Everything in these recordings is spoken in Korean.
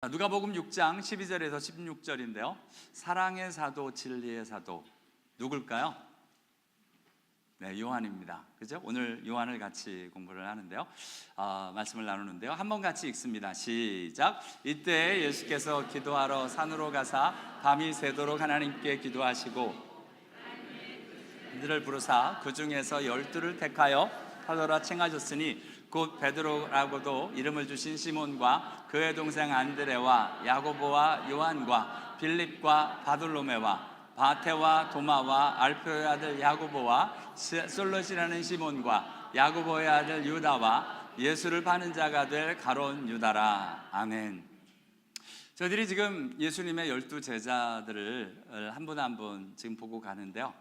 누가복음 6장 12절에서 16절인데요. 사랑의 사도, 진리의 사도 누굴까요? 네, 요한입니다. 그죠? 오늘 요한을 같이 공부를 하는데요. 말씀을 나누는데요. 한번 같이 읽습니다. 시작. 이때 예수께서 기도하러 산으로 가사 밤이 새도록 하나님께 기도하시고 이들을 부르사 그 중에서 12를 택하여 사도라 칭하셨으니 곧 베드로라고도 이름을 주신 시몬과 그의 동생 안드레와 야고보와 요한과 빌립과 바돌로메와 바테와 도마와 알페오의 아들 야고보와 솔롯이라는 시몬과 야고보의 아들 유다와 예수를 파는 자가 될 가롯 유다라. 아멘. 저희들이 지금 예수님의 12 제자들을 한 분 한 분 지금 보고 가는데요.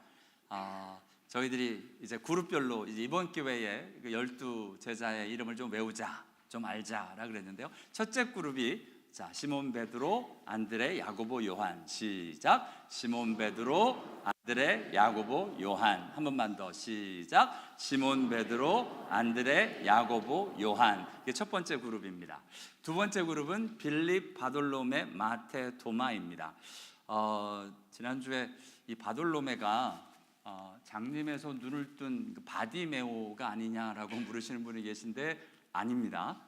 저희들이 이제 그룹별로 이번 기회에 12 제자의 이름을 좀 외우자, 좀 알자라 그랬는데요. 첫째 그룹이 시몬 베드로, 안드레, 야고보, 요한. 시작. 시몬 베드로, 안드레, 야고보, 요한. 한 번만 더. 시작. 시몬 베드로, 안드레, 야고보, 요한. 이게 첫 번째 그룹입니다. 두 번째 그룹은 빌립, 바돌로메, 마테, 도마입니다. 지난주에 이 바돌로메가 장님에서 눈을 뜬 바디메오가 아니냐라고 물으시는 분이 계신데 아닙니다.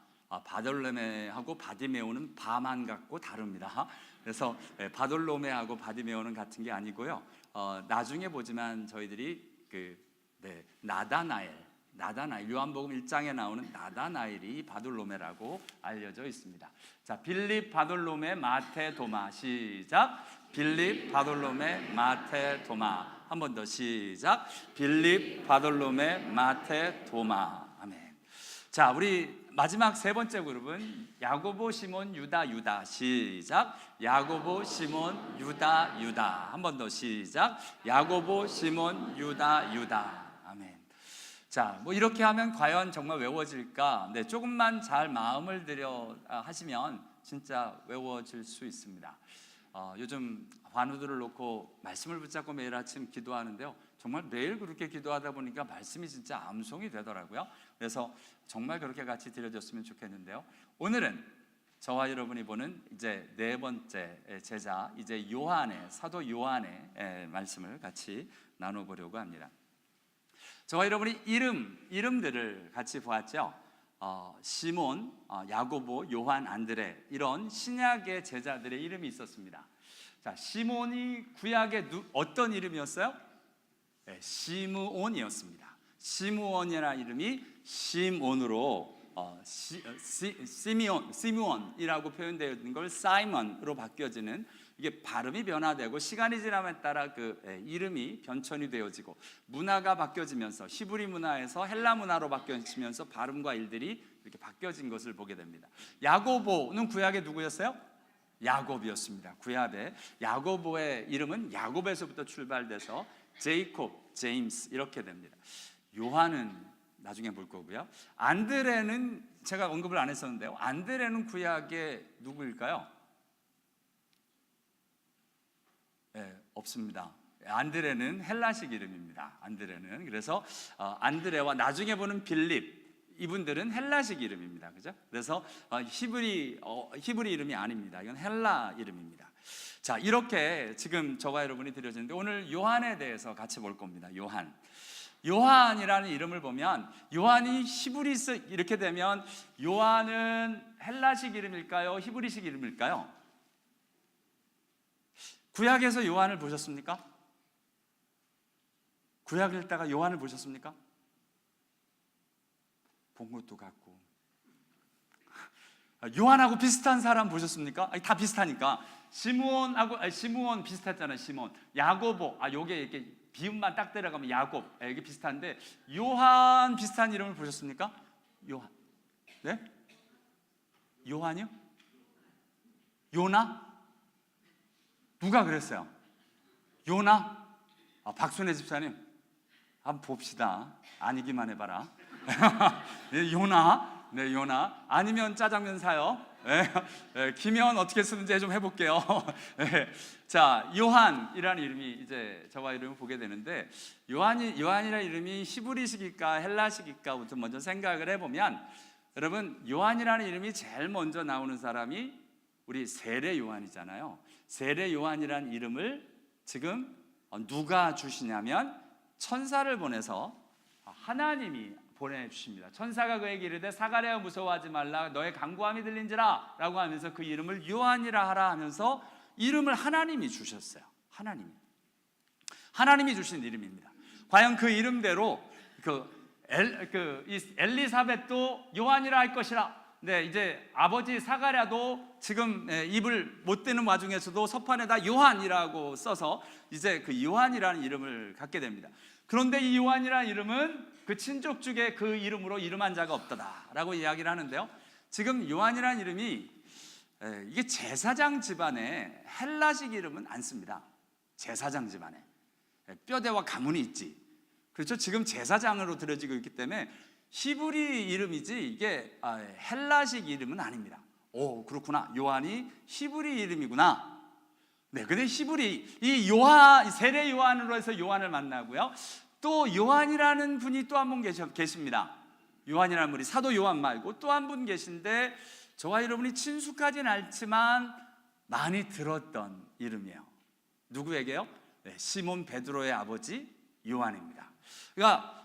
바돌로메하고 바디메오는 바만 같고 다릅니다. 그래서 바돌로메하고 바디메오는 같은 게 아니고요. 나중에 보지만 저희들이 나다나엘 요한복음 1장에 나오는 나다나엘이 바돌로메라고 알려져 있습니다. 자, 빌립, 바돌로메, 마테, 도마. 시작. 빌립, 바돌로메, 마테, 도마. 한 번 더. 시작. 빌립, 바돌로메, 마테, 도마. 아멘. 자, 우리 마지막 세 번째 그룹은 야고보, 시몬, 유다. 시작. 야고보, 시몬, 유다. 한 번 더. 시작. 야고보, 시몬, 유다. 아멘. 자, 이렇게 하면 과연 정말 외워질까? 네, 조금만 잘 마음을 들여 하시면 진짜 외워질 수 있습니다. 요즘 관우들을 놓고 말씀을 붙잡고 매일 아침 기도하는데요. 정말 매일 그렇게 기도하다 보니까 말씀이 진짜 암송이 되더라고요. 그래서 정말 그렇게 같이 드려졌으면 좋겠는데요. 오늘은 저와 여러분이 보는 이제 네 번째 제자, 이제 사도 요한의 말씀을 같이 나눠보려고 합니다. 저와 여러분이 이름들을 같이 보았죠. 시몬, 야고보, 요한, 안드레, 이런 신약의 제자들의 이름이 있었습니다. 자, 시몬이 구약의 어떤 이름이었어요? 네, 시므온이었습니다. 시므온이라는 이름이 시몬으로 시므온이라고 표현되어 있는 걸 사이먼으로 바뀌어지는, 이게 발음이 변화되고 시간이 지남에 따라 그 이름이 변천이 되어지고 문화가 바뀌어지면서 히브리 문화에서 헬라 문화로 바뀌어지면서 발음과 일들이 이렇게 바뀌어진 것을 보게 됩니다. 야고보는 구약의 누구였어요? 야곱이었습니다. 구약의 야고보의 이름은 야곱에서부터 출발돼서 제이콥, 제임스 이렇게 됩니다. 요한은 나중에 볼 거고요. 안드레는 제가 언급을 안 했었는데요. 안드레는 구약의 누구일까요? 네, 없습니다. 안드레는 헬라식 이름입니다. 안드레는. 그래서 안드레와 나중에 보는 빌립, 이분들은 헬라식 이름입니다. 그죠? 그래서 히브리 이름이 아닙니다. 이건 헬라 이름입니다. 자, 이렇게 지금 저와 여러분이 드려지는데 오늘 요한에 대해서 같이 볼 겁니다. 요한이라는 이름을 보면 요한이 히브리서 이렇게 되면 요한은 헬라식 이름일까요? 히브리식 이름일까요? 구약에서 요한을 보셨습니까? 구약 읽다가 요한을 보셨습니까? 본 것도 같고. 요한하고 비슷한 사람 보셨습니까? 다 비슷하니까. 시므온 비슷했잖아요. 시몬. 야고보. 요게 이렇게 비음만 딱 때려가면 야곱. 이게 비슷한데 요한 비슷한 이름을 보셨습니까? 요한. 네? 요한이요? 요나? 누가 그랬어요? 요나? 박순애 집사님, 한번 봅시다. 아니기만 해봐라. 요나? 네, 요나. 아니면 짜장면 사요. 기면 어떻게 쓰는지 좀 해볼게요. 자, 요한이라는 이름이 이제 저와 이름을 보게 되는데 요한이라는 이름이 히브리식일까 헬라식일까부터 먼저 생각을 해보면, 여러분 요한이라는 이름이 제일 먼저 나오는 사람이 우리 세례 요한이잖아요. 세례 요한이란 이름을 지금 누가 주시냐면 천사를 보내서 하나님이 보내주십니다. 천사가 그에게 이르되 사가랴 무서워하지 말라 너의 간구함이 들린지라 라고 하면서 그 이름을 요한이라 하라 하면서 이름을 하나님이 주셨어요. 하나님이 주신 이름입니다. 과연 그 이름대로 엘리사벳도 요한이라 할 것이라. 네, 이제 아버지 사가랴도 지금 입을 못 대는 와중에서도 서판에다 요한이라고 써서 이제 그 요한이라는 이름을 갖게 됩니다. 그런데 이 요한이라는 이름은 그 친족 중에 그 이름으로 이름한 자가 없다라고 이야기를 하는데요. 지금 요한이라는 이름이 이게 제사장 집안에 헬라식 이름은 안 씁니다. 제사장 집안에 뼈대와 가문이 있지. 그렇죠? 지금 제사장으로 들여지고 있기 때문에 히브리 이름이지 이게 헬라식 이름은 아닙니다. 오, 그렇구나. 요한이 히브리 이름이구나. 네, 근데 히브리 이 요한 세례 요한으로 해서 요한을 만나고요. 또 요한이라는 분이 또 한 분 계십니다. 요한이라는 분이 사도 요한 말고 또 한 분 계신데 저와 여러분이 친숙하진 않지만 많이 들었던 이름이에요. 누구에게요? 네, 시몬 베드로의 아버지 요한입니다. 그러니까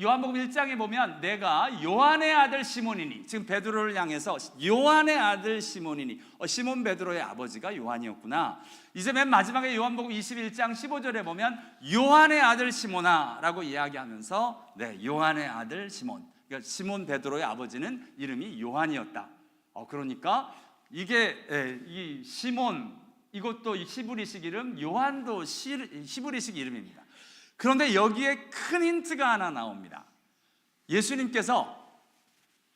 요한복음 1장에 보면 내가 요한의 아들 시몬이니, 지금 베드로를 향해서 요한의 아들 시몬이니, 시몬 베드로의 아버지가 요한이었구나. 이제 맨 마지막에 요한복음 21장 15절에 보면 요한의 아들 시몬아 라고 이야기하면서 네, 요한의 아들 시몬, 그러니까 시몬 베드로의 아버지는 이름이 요한이었다. 그러니까 이게 이 시몬, 이것도 히브리식 이름, 요한도 히브리식 이름입니다. 그런데 여기에 큰 힌트가 하나 나옵니다. 예수님께서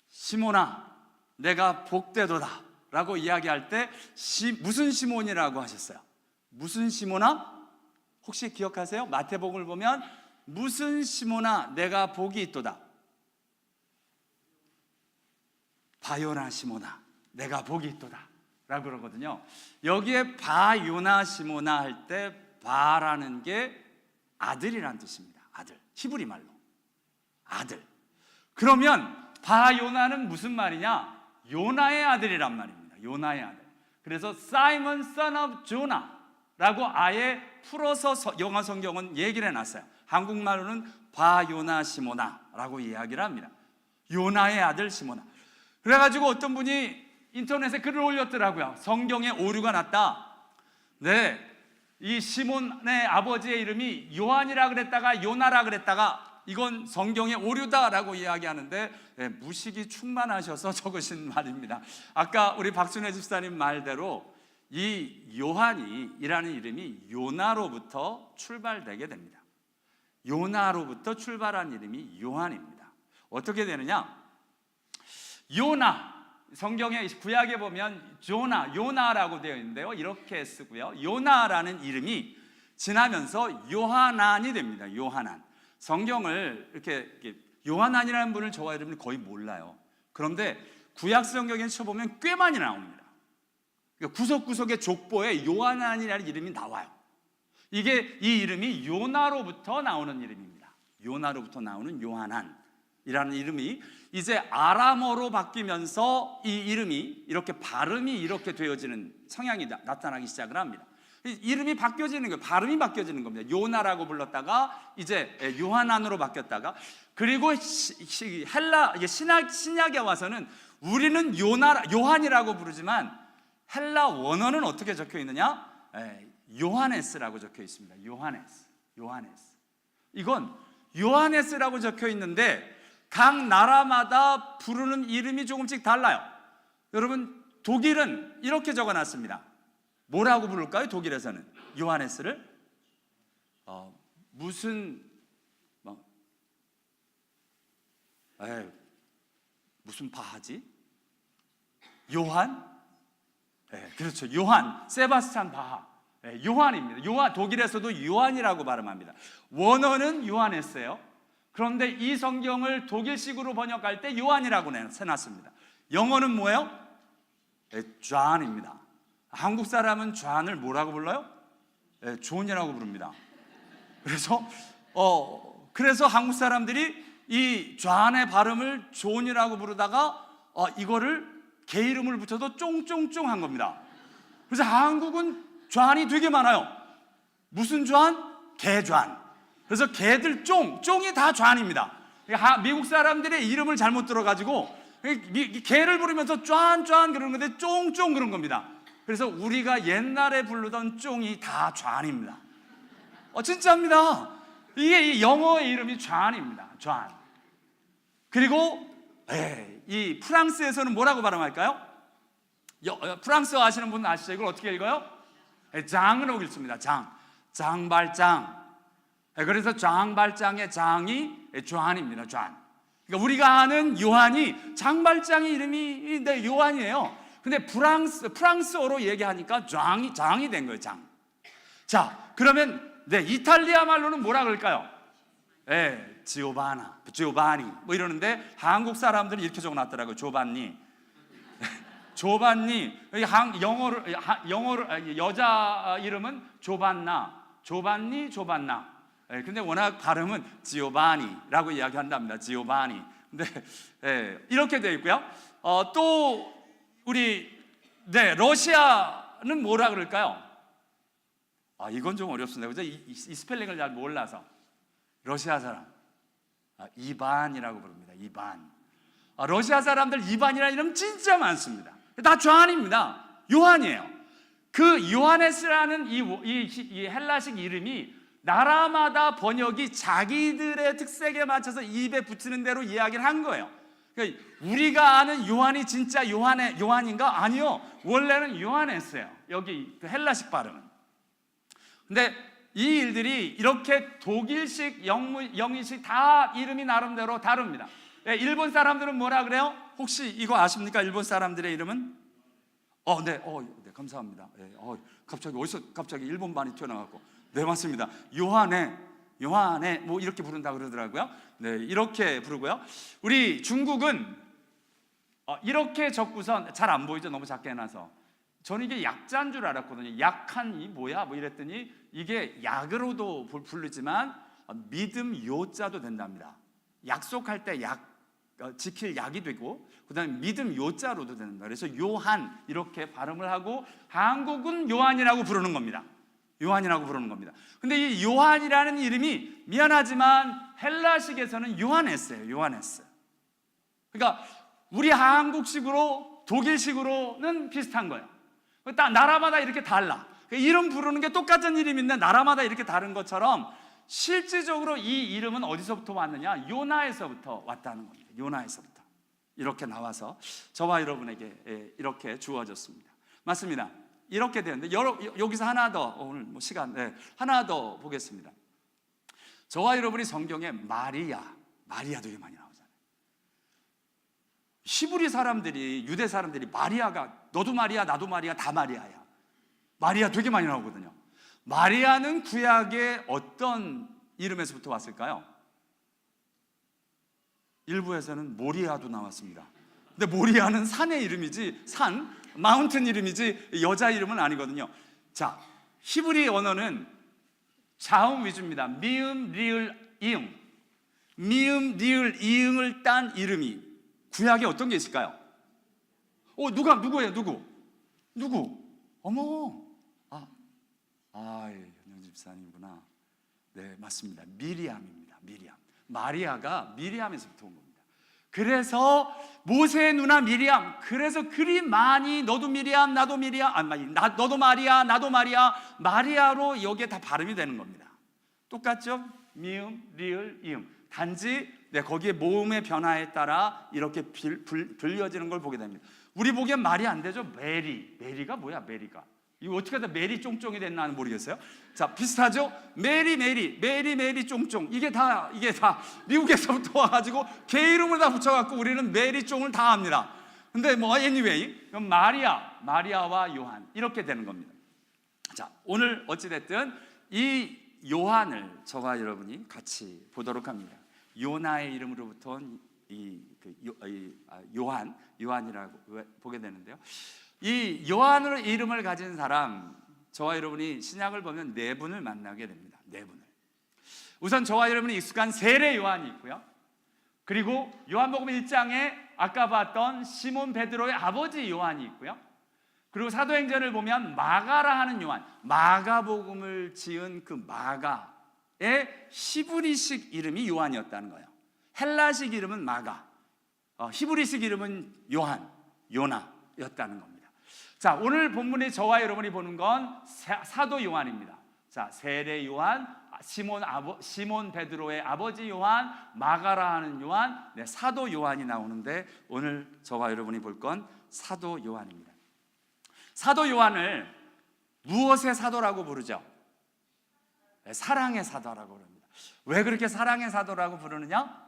시몬아 내가 복되도다 라고 이야기할 때 무슨 시몬이라고 하셨어요? 무슨 시몬아? 혹시 기억하세요? 마태복음을 보면 무슨 시몬아 내가 복이 있도다. 바요나 시몬아 내가 복이 있도다 라고 그러거든요. 여기에 바요나 시몬아 할 때 바라는 게 아들이란 뜻입니다. 아들, 히브리 말로 아들. 그러면 바요나는 무슨 말이냐? 요나의 아들이란 말입니다. 요나의 아들. 그래서 Simon son of Jonah라고 아예 풀어서 영어 성경은 얘기를 해놨어요. 한국말로는 바요나 시모나라고 이야기를 합니다. 요나의 아들 시모나. 그래가지고 어떤 분이 인터넷에 글을 올렸더라고요. 성경에 오류가 났다. 네, 이 시몬의 아버지의 이름이 요한이라 그랬다가 요나라 그랬다가 이건 성경의 오류다라고 이야기하는데 무식이 충만하셔서 적으신 말입니다. 아까 우리 박순혜 집사님 말대로 이 요한이라는 이름이 요나로부터 출발되게 됩니다. 요나로부터 출발한 이름이 요한입니다. 어떻게 되느냐? 요나, 성경의 구약에 보면 요나라고 되어 있는데요. 이렇게 쓰고요. 요나라는 이름이 지나면서 요하난이 됩니다. 요하난. 성경을 이렇게 요하난이라는 분을 저와 여러분이 거의 몰라요. 그런데 구약 성경에 쳐보면 꽤 많이 나옵니다. 그러니까 구석구석의 족보에 요하난이라는 이름이 나와요. 이 이름이 요나로부터 나오는 이름입니다. 요나로부터 나오는 요하난이라는 이름이 이제 아람어로 바뀌면서 이 이름이 이렇게 발음이 이렇게 되어지는 성향이 나타나기 시작을 합니다. 이름이 바뀌어지는 거예요. 발음이 바뀌어지는 겁니다. 요나라고 불렀다가 이제 요하난으로 바뀌었다가, 그리고 신약에 와서는 우리는 요한이라고 부르지만 헬라 원어는 어떻게 적혀 있느냐? 요하네스라고 적혀 있습니다. 요하네스. 이건 요하네스라고 적혀 있는데 각 나라마다 부르는 이름이 조금씩 달라요. 여러분, 독일은 이렇게 적어놨습니다. 뭐라고 부를까요? 독일에서는 요하네스를 무슨 바하지? 요한? 그렇죠. 요한, 세바스찬 바하. 요한입니다. 독일에서도 요한이라고 발음합니다. 원어는 요하네스예요. 그런데 이 성경을 독일식으로 번역할 때 요한이라고 해놨습니다. 영어는 뭐예요? 존입니다. 한국 사람은 존을 뭐라고 불러요? 존이라고 부릅니다. 그래서 한국 사람들이 이 존의 발음을 존이라고 부르다가 이거를 개 이름을 붙여도 쫑쫑쫑 한 겁니다. 그래서 한국은 좌안이 되게 많아요. 무슨 좌안? 개좌안. 그래서 개들 쫑이 다 좌안입니다. 미국 사람들의 이름을 잘못 들어가지고 개를 부르면서 쫀 그러는 건데 쫑 그런 겁니다. 그래서 우리가 옛날에 부르던 쫑이 다 좌안입니다. 진짜입니다. 이게 영어의 이름이 좌안입니다. 좌안. 그리고 이 프랑스에서는 뭐라고 발음할까요? 프랑스어 아시는 분 아시죠? 이걸 어떻게 읽어요? 장으로 읽습니다. 장발장. 그래서 장발장의 장이 좌안입니다. 좌안. 그러니까 우리가 아는 요한이 장발장의 이름이 요한이에요. 근데 프랑스어로 얘기하니까 장이 된 거예요. 장. 자, 그러면 이탈리아 말로는 뭐라 그럴까요? 지오바니 뭐 이러는데 한국 사람들은 이렇게 적어놨더라고요. 조반니. 영어로 여자 이름은 조반나. 근데 워낙 발음은 지오바니라고 이야기한답니다. 지오바니. 근데 이렇게 되어 있고요. 또 우리 러시아는 뭐라 그럴까요? 이건 좀 어렵습니다. 그죠? 이 스펠링을 잘 몰라서. 러시아 사람 이반이라고 부릅니다. 이반. 러시아 사람들 이반이라는 이름 진짜 많습니다. 다 좌안입니다. 요한이에요. 그 요하네스라는 이 헬라식 이름이 나라마다 번역이 자기들의 특색에 맞춰서 입에 붙이는 대로 이야기를 한 거예요. 그러니까 우리가 아는 요한이 진짜 요한인가? 아니요. 원래는 요하네스예요. 여기 그 헬라식 발음은. 근데 이 일들이 이렇게 독일식, 영의식 다 이름이 나름대로 다릅니다. 일본 사람들은 뭐라 그래요? 혹시 이거 아십니까? 일본 사람들의 이름은? 네, 감사합니다. 갑자기 일본반이 튀어나왔고. 네, 맞습니다. 요한에 뭐 이렇게 부른다 그러더라고요. 네, 이렇게 부르고요. 우리 중국은 이렇게 적고선 잘 안 보이죠? 너무 작게 해놔서. 저는 이게 약자인 줄 알았거든요. 약한 이 뭐야? 뭐 이랬더니 이게 약으로도 부르지만 믿음 요자도 된답니다. 약속할 때 지킬 약이 되고 그다음에 믿음 요자로도 된다. 그래서 요한 이렇게 발음을 하고 한국은 요한이라고 부르는 겁니다. 요한이라고 부르는 겁니다. 근데 이 요한이라는 이름이 미안하지만 헬라식에서는 요하네스예요. 요하네스. 그러니까 우리 한국식으로 독일식으로는 비슷한 거예요. 나라마다 이렇게 달라. 이름 부르는 게 똑같은 이름인데 나라마다 이렇게 다른 것처럼 실질적으로 이 이름은 어디서부터 왔느냐? 요나에서부터 왔다는 겁니다. 요나에서부터 이렇게 나와서 저와 여러분에게 이렇게 주어졌습니다. 맞습니다. 이렇게 되는데 여기서 하나 더 오늘 시간 하나 더 보겠습니다. 저와 여러분이 성경에 마리아 되게 많이 나오잖아요. 히브리 사람들이 유대 사람들이 마리아가 너도 마리아 나도 마리아 다 마리아야. 마리아 되게 많이 나오거든요. 마리아는 구약의 어떤 이름에서부터 왔을까요? 일부에서는 모리아도 나왔습니다. 근데 모리아는 산의 이름이지 마운틴 이름이지 여자 이름은 아니거든요. 자, 히브리 언어는 자음 위주입니다. 미음, 리을, 이응. 미음, 리을, 이응을 딴 이름이 구약에 어떤 게 있을까요? 누구예요? 누구? 어머. 현영 집사님이구나. 네, 맞습니다. 미리암입니다. 미리암. 마리아가 미리암에서부터 온 겁니다. 그래서 모세의 누나 미리암. 그래서 그리 많이 너도 미리암, 나도 미리암, 너도 마리아, 나도 마리아로 여기에 다 발음이 되는 겁니다. 똑같죠? 미음, 리을, 이음. 단지 거기에 모음의 변화에 따라 이렇게 불려지는 걸 보게 됩니다. 우리 보기엔 말이 안 되죠? 메리가 뭐야? 메리가 이거 어떻게 하다 메리 쫑쫑이 됐나는 모르겠어요. 자, 비슷하죠? 메리 쫑쫑. 이게 다 미국에서부터 와가지고 개 이름을 다 붙여갖고 우리는 메리 쫑을 다 합니다. 근데 anyway, 그럼 마리아와 요한 이렇게 되는 겁니다. 자, 오늘 어찌됐든 이 요한을 저와 여러분이 같이 보도록 합니다. 요나의 이름으로부터 온 요한이라고 보게 되는데요. 이 요한으로 이름을 가진 사람, 저와 여러분이 신약을 보면 네 분을 만나게 됩니다. 네 분을. 우선 저와 여러분이 익숙한 세례 요한이 있고요. 그리고 요한복음 1장에 아까 봤던 시몬 베드로의 아버지 요한이 있고요. 그리고 사도행전을 보면 마가라 하는 요한, 마가복음을 지은 그 마가의 히브리식 이름이 요한이었다는 거예요. 헬라식 이름은 마가, 히브리식 이름은 요한, 요나였다는 겁니다. 자, 오늘 본문에 저와 여러분이 보는 건 사도 요한입니다. 자, 세례 요한, 시몬 베드로의 아버지 요한, 마가라 하는 요한, 사도 요한이 나오는데 오늘 저와 여러분이 볼 건 사도 요한입니다. 사도 요한을 무엇의 사도라고 부르죠? 사랑의 사도라고 부릅니다. 왜 그렇게 사랑의 사도라고 부르느냐?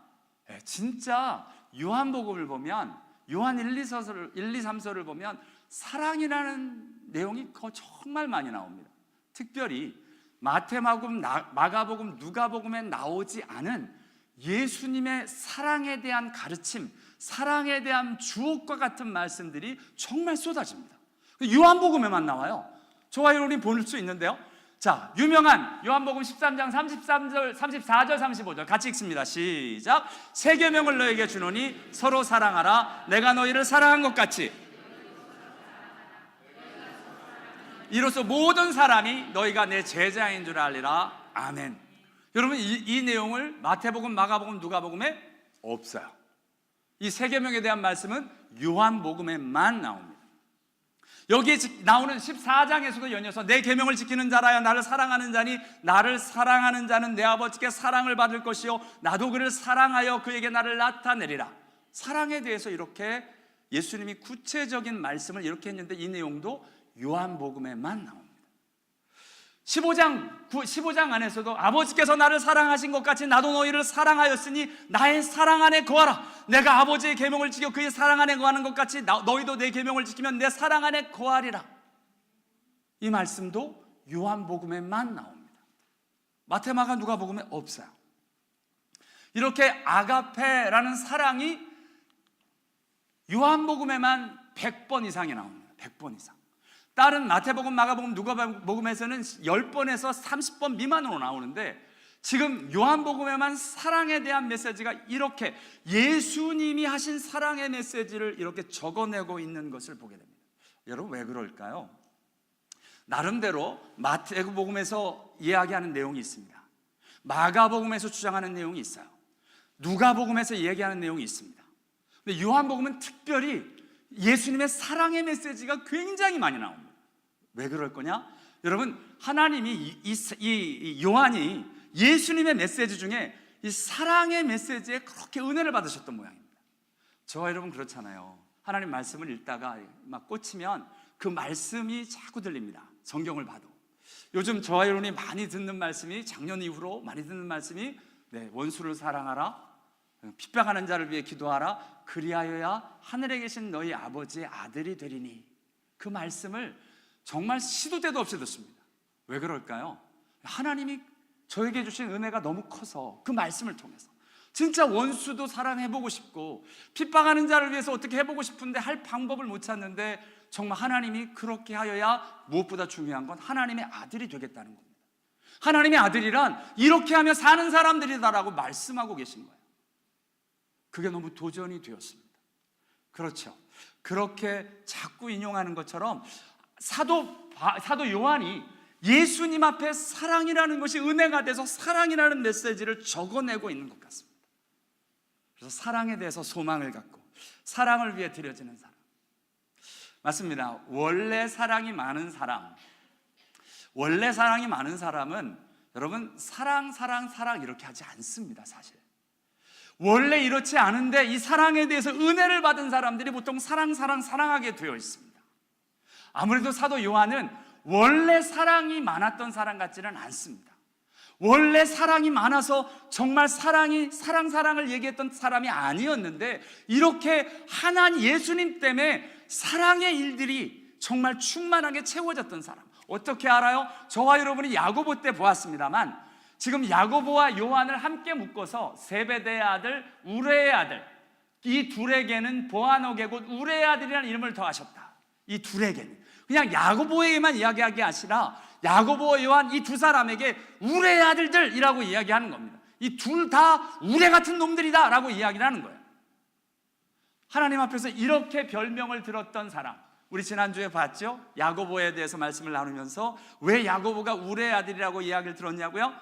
진짜 요한복음을 보면, 요한 1, 2, 3서를 보면 사랑이라는 내용이 정말 많이 나옵니다. 특별히 마태복음, 마가복음, 누가복음에 나오지 않은 예수님의 사랑에 대한 가르침, 사랑에 대한 주옥과 같은 말씀들이 정말 쏟아집니다. 요한복음에만 나와요. 저와 여러분이 볼 수 있는데요. 자, 유명한 요한복음 13장 33절, 34절, 35절 같이 읽습니다. 시작. 새 계명을 너에게 주노니 서로 사랑하라. 내가 너희를 사랑한 것 같이 이로써 모든 사람이 너희가 내 제자인 줄 알리라. 아멘. 여러분, 이 내용을 마태복음, 마가복음, 누가복음에 없어요. 이 새 계명에 대한 말씀은 요한복음에만 나옵니다. 여기에 나오는 14장에서도 연이어서 내 계명을 지키는 자라야 나를 사랑하는 자니 나를 사랑하는 자는 내 아버지께 사랑을 받을 것이요 나도 그를 사랑하여 그에게 나를 나타내리라. 사랑에 대해서 이렇게 예수님이 구체적인 말씀을 이렇게 했는데 이 내용도 요한복음에만 나옵니다. 15장 안에서도 아버지께서 나를 사랑하신 것 같이 나도 너희를 사랑하였으니 나의 사랑 안에 거하라. 내가 아버지의 계명을 지켜 그의 사랑 안에 거하는 것 같이 너희도 내 계명을 지키면 내 사랑 안에 거하리라. 이 말씀도 요한복음에만 나옵니다. 마태, 마가, 누가복음에 없어요. 이렇게 아가페라는 사랑이 요한복음에만 100번 이상이 나옵니다. 100번 이상. 다른 마태복음, 마가복음, 누가복음에서는 10번에서 30번 미만으로 나오는데 지금 요한복음에만 사랑에 대한 메시지가 이렇게 예수님이 하신 사랑의 메시지를 이렇게 적어내고 있는 것을 보게 됩니다. 여러분, 왜 그럴까요? 나름대로 마태복음에서 이야기하는 내용이 있습니다. 마가복음에서 주장하는 내용이 있어요. 누가복음에서 이야기하는 내용이 있습니다. 근데 요한복음은 특별히 예수님의 사랑의 메시지가 굉장히 많이 나옵니다. 왜 그럴 거냐? 여러분, 하나님이 이 요한이 예수님의 메시지 중에 이 사랑의 메시지에 그렇게 은혜를 받으셨던 모양입니다. 저와 여러분 그렇잖아요. 하나님 말씀을 읽다가 막 꽂히면 그 말씀이 자꾸 들립니다. 성경을 봐도. 요즘 저와 여러분이 많이 듣는 말씀이, 작년 이후로 많이 듣는 말씀이 원수를 사랑하라, 핍박하는 자를 위해 기도하라, 그리하여야 하늘에 계신 너희 아버지의 아들이 되리니. 그 말씀을 정말 시도 때도 없이 듣습니다. 왜 그럴까요? 하나님이 저에게 주신 은혜가 너무 커서 그 말씀을 통해서 진짜 원수도 사랑해보고 싶고 핍박하는 자를 위해서 어떻게 해보고 싶은데 할 방법을 못 찾는데 정말 하나님이 그렇게 하여야 무엇보다 중요한 건 하나님의 아들이 되겠다는 겁니다. 하나님의 아들이란 이렇게 하며 사는 사람들이다라고 말씀하고 계신 거예요. 그게 너무 도전이 되었습니다. 그렇죠. 그렇게 자꾸 인용하는 것처럼 사도 요한이 예수님 앞에 사랑이라는 것이 은혜가 돼서 사랑이라는 메시지를 적어내고 있는 것 같습니다. 그래서 사랑에 대해서 소망을 갖고 사랑을 위해 드려지는 사람. 맞습니다. 원래 사랑이 많은 사람은 여러분 사랑 이렇게 하지 않습니다. 사실 원래 이렇지 않은데 이 사랑에 대해서 은혜를 받은 사람들이 보통 사랑하게 되어 있습니다. 아무래도 사도 요한은 원래 사랑이 많았던 사람 같지는 않습니다. 원래 사랑이 많아서 정말 사랑을 얘기했던 사람이 아니었는데 이렇게 하나님 예수님 때문에 사랑의 일들이 정말 충만하게 채워졌던 사람. 어떻게 알아요? 저와 여러분이 야고보 때 보았습니다만 지금 야고보와 요한을 함께 묶어서 세베대의 아들 우레의 아들, 이 둘에게는 보아노게 곧 우레의 아들이라는 이름을 더하셨다. 이 둘에게는 그냥 야고보에게만 이야기하게 하시라 야고보와 요한 이 두 사람에게 우레의 아들들이라고 이야기하는 겁니다. 이 둘 다 우레 같은 놈들이다 라고 이야기를 하는 거예요. 하나님 앞에서 이렇게 별명을 들었던 사람, 우리 지난주에 봤죠? 야고보에 대해서 말씀을 나누면서 왜 야고보가 울의 아들이라고 이야기를 들었냐고요?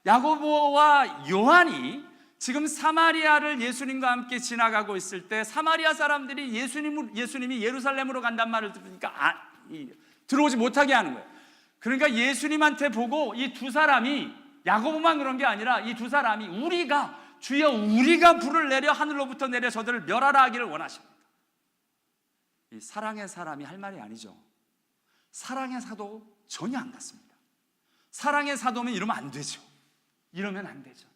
야고보와 요한이 지금 사마리아를 예수님과 함께 지나가고 있을 때 사마리아 사람들이 예수님이 예루살렘으로 간단 말을 들으니까 들어오지 못하게 하는 거예요. 그러니까 예수님한테 보고 이 두 사람이, 야고보만 그런 게 아니라 이 두 사람이 주여 우리가 불을 내려 하늘로부터 내려 저들을 멸하라 하기를 원하십니다. 이 사랑의 사람이 할 말이 아니죠. 사랑의 사도 전혀 안 같습니다. 사랑의 사도면 이러면 안 되죠. 이러면 안 되죠.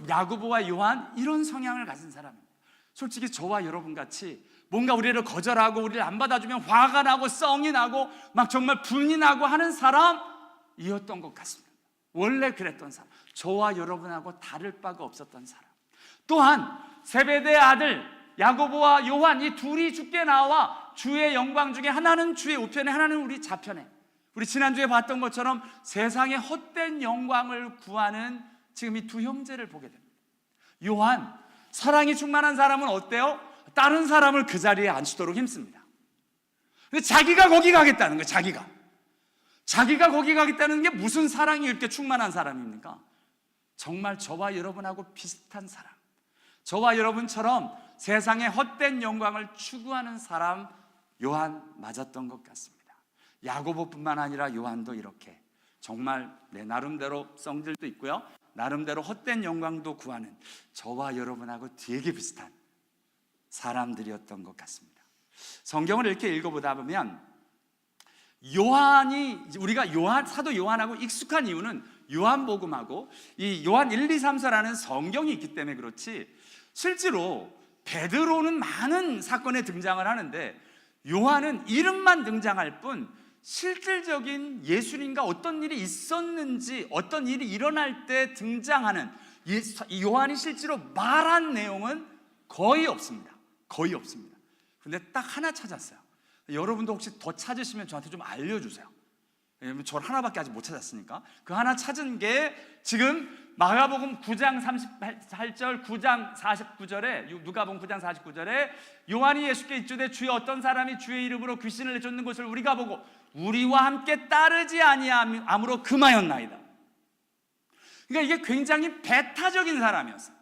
야고보와 요한, 이런 성향을 가진 사람입니다. 솔직히 저와 여러분 같이 뭔가 우리를 거절하고 우리를 안 받아주면 화가 나고 썽이 나고 막 정말 분이 나고 하는 사람이었던 것 같습니다. 원래 그랬던 사람, 저와 여러분하고 다를 바가 없었던 사람. 또한 세베대의 아들 야고보와 요한, 이 둘이 주께 나와 주의 영광 중에 하나는 주의 우편에, 하나는 우리 좌편에, 우리 지난주에 봤던 것처럼 세상의 헛된 영광을 구하는 지금 이 두 형제를 보게 됩니다. 요한, 사랑이 충만한 사람은 어때요? 다른 사람을 그 자리에 앉히도록 힘씁니다. 근데 자기가 거기 가겠다는 거예요. 자기가 거기 가겠다는 게 무슨 사랑이 이렇게 충만한 사람입니까? 정말 저와 여러분하고 비슷한 사람, 저와 여러분처럼 세상의 헛된 영광을 추구하는 사람, 요한 맞았던 것 같습니다. 야고보뿐만 아니라 요한도 이렇게 정말 내 나름대로 성질도 있고요, 나름대로 헛된 영광도 구하는 저와 여러분하고 되게 비슷한 사람들이었던 것 같습니다. 성경을 이렇게 읽어보다 보면 우리가 사도 요한하고 익숙한 이유는 요한복음하고 이 요한 1, 2, 3서라는 성경이 있기 때문에 그렇지, 실제로 베드로는 많은 사건에 등장을 하는데 요한은 이름만 등장할 뿐 실질적인 예수님과 어떤 일이 있었는지, 어떤 일이 일어날 때 등장하는 요한이 실제로 말한 내용은 거의 없습니다. 근데 딱 하나 찾았어요. 여러분도 혹시 더 찾으시면 저한테 좀 알려주세요. 왜냐면 저 하나밖에 아직 못 찾았으니까. 그 하나 찾은 게 지금 마가복음 9장 38절, 9장 49절에, 누가복음 9장 49절에 요한이 예수께 이르되 주여 어떤 사람이 주의 이름으로 귀신을 내쫓는 것을 우리가 보고 우리와 함께 따르지 아니함으로 금하였나이다. 그러니까 이게 굉장히 배타적인 사람이었어요.